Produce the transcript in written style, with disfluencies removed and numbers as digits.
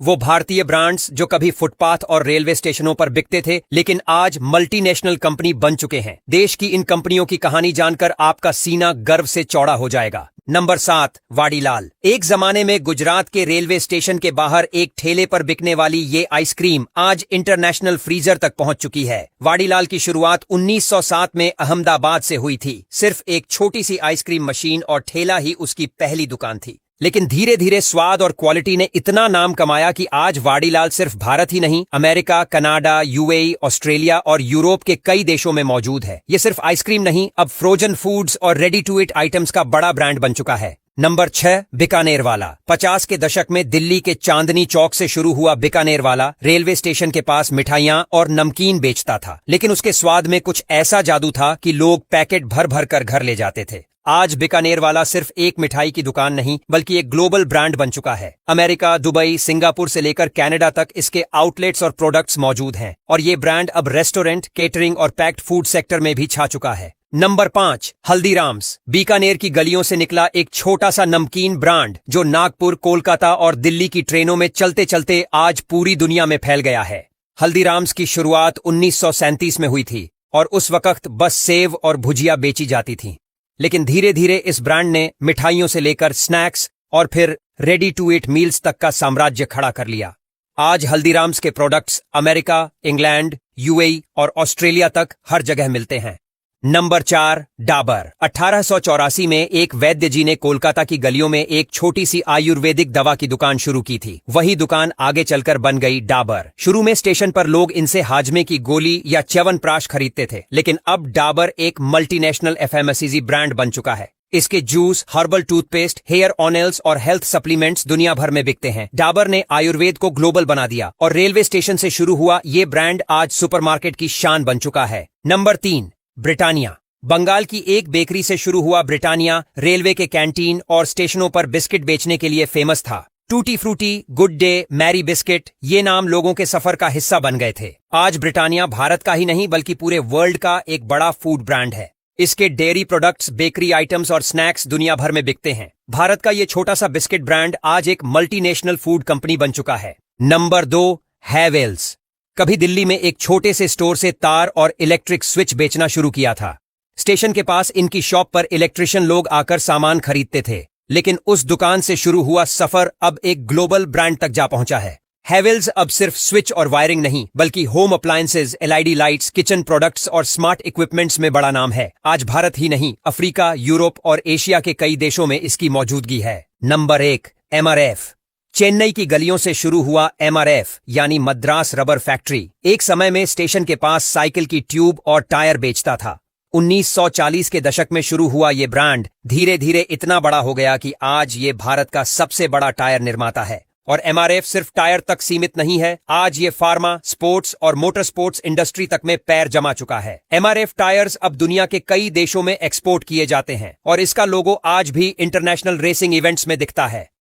वो भारतीय ब्रांड्स जो कभी फुटपाथ और रेलवे स्टेशनों पर बिकते थे लेकिन आज मल्टीनेशनल कंपनी बन चुके हैं। देश की इन कंपनियों की कहानी जानकर आपका सीना गर्व से चौड़ा हो जाएगा। नंबर 7, वाडीलाल। एक जमाने में गुजरात के रेलवे स्टेशन के बाहर एक ठेले पर बिकने वाली ये आइसक्रीम आज इंटरनेशनल फ्रीजर तक पहुंच चुकी है। वाडीलाल की शुरुआत 1907 में अहमदाबाद से हुई थी। सिर्फ एक छोटी सी आइसक्रीम मशीन और ठेला ही उसकी पहली दुकान थी, लेकिन धीरे धीरे स्वाद और क्वालिटी ने इतना नाम कमाया कि आज वाडीलाल सिर्फ भारत ही नहीं, अमेरिका, कनाडा, यूएई, ऑस्ट्रेलिया और यूरोप के कई देशों में मौजूद है। ये सिर्फ आइसक्रीम नहीं, अब फ्रोजन फूड्स और रेडी टू ईट आइटम्स का बड़ा ब्रांड बन चुका है। नंबर 6, बीकानेर वाला। 50 के दशक में दिल्ली के चांदनी चौक से शुरू हुआ बीकानेर वाला रेलवे स्टेशन के पास मिठाइयां और नमकीन बेचता था, लेकिन उसके स्वाद में कुछ ऐसा जादू था कि लोग पैकेट भर भर कर घर ले जाते थे। आज बीकानेर वाला सिर्फ एक मिठाई की दुकान नहीं बल्कि एक ग्लोबल ब्रांड बन चुका है। अमेरिका, दुबई, सिंगापुर से लेकर कनाडा तक इसके आउटलेट्स और प्रोडक्ट्स मौजूद हैं और ये ब्रांड अब रेस्टोरेंट, केटरिंग और पैक्ड फूड सेक्टर में भी छा चुका है। नंबर 5, हल्दीराम्स। बीकानेर की गलियों से निकला एक छोटा सा नमकीन ब्रांड जो नागपुर, कोलकाता और दिल्ली की ट्रेनों में चलते चलते आज पूरी दुनिया में फैल गया है। हल्दीराम्स की शुरुआत 1937 में हुई थी और उस वक्त बस सेव और भुजिया बेची जाती थी, लेकिन धीरे धीरे इस ब्रांड ने मिठाइयों से लेकर स्नैक्स और फिर रेडी टू ईट मील्स तक का साम्राज्य खड़ा कर लिया। आज हल्दीराम्स के प्रोडक्ट्स अमेरिका, इंग्लैंड, यूएई और ऑस्ट्रेलिया तक हर जगह मिलते हैं। नंबर 4, डाबर। 1884 में एक वैद्य जी ने कोलकाता की गलियों में एक छोटी सी आयुर्वेदिक दवा की दुकान शुरू की थी। वही दुकान आगे चलकर बन गई डाबर। शुरू में स्टेशन पर लोग इनसे हाजमे की गोली या च्यवनप्राश खरीदते थे, लेकिन अब डाबर एक मल्टीनेशनल एफएमसीजी ब्रांड बन चुका है। इसके juice, herbal toothpaste, hair oils और हेल्थ सप्लीमेंट्स दुनिया भर में बिकते हैं। डाबर ने आयुर्वेद को ग्लोबल बना दिया और रेलवे स्टेशन से शुरू हुआ ये ब्रांड आज सुपरमार्केट की शान बन चुका है। Number 3, Britannia. बंगाल की एक बेकरी से शुरू हुआ ब्रिटानिया रेलवे के कैंटीन और स्टेशनों पर बिस्किट बेचने के लिए फेमस था। Tutti Frutti, Good Day, Marie biscuit, ये नाम लोगों के सफर का हिस्सा बन गए थे। आज ब्रिटानिया भारत का ही नहीं बल्कि पूरे वर्ल्ड का एक बड़ा फूड ब्रांड है। इसके डेयरी प्रोडक्ट्स, बेकरी आइटम्स और स्नैक्स दुनिया भर में बिकते हैं। भारत का ये छोटा सा बिस्किट ब्रांड आज एक मल्टीनेशनल फूड कंपनी बन चुका है। नंबर 2, हैवेल्स। कभी दिल्ली में एक छोटे से स्टोर से तार और इलेक्ट्रिक स्विच बेचना शुरू किया था। स्टेशन के पास इनकी शॉप पर इलेक्ट्रिशियन लोग आकर सामान खरीदते थे, लेकिन उस दुकान से शुरू हुआ सफर अब एक ग्लोबल ब्रांड तक जा पहुंचा है। हैवेल्स अब सिर्फ स्विच और वायरिंग नहीं बल्कि home appliances, LED lights, kitchen products और स्मार्ट इक्विपमेंट्स में बड़ा नाम है। आज भारत ही नहीं, अफ्रीका, यूरोप और एशिया के कई देशों में इसकी मौजूदगी है। Number 1, MRF. चेन्नई की गलियों से शुरू हुआ एमआरएफ यानी मद्रास रबर फैक्ट्री एक समय में स्टेशन के पास साइकिल की ट्यूब और टायर बेचता था। 1940 के दशक में शुरू हुआ ये ब्रांड धीरे धीरे इतना बड़ा हो गया कि आज ये भारत का सबसे बड़ा टायर निर्माता है। और एमआरएफ सिर्फ टायर तक सीमित नहीं है, आज ये फार्मा, स्पोर्ट्स और मोटर स्पोर्ट्स इंडस्ट्री तक में पैर जमा चुका है। एमआरएफ टायर्स अब दुनिया के कई देशों में एक्सपोर्ट किए जाते हैं और इसका लोगो आज भी इंटरनेशनल रेसिंग इवेंट्स में दिखता है।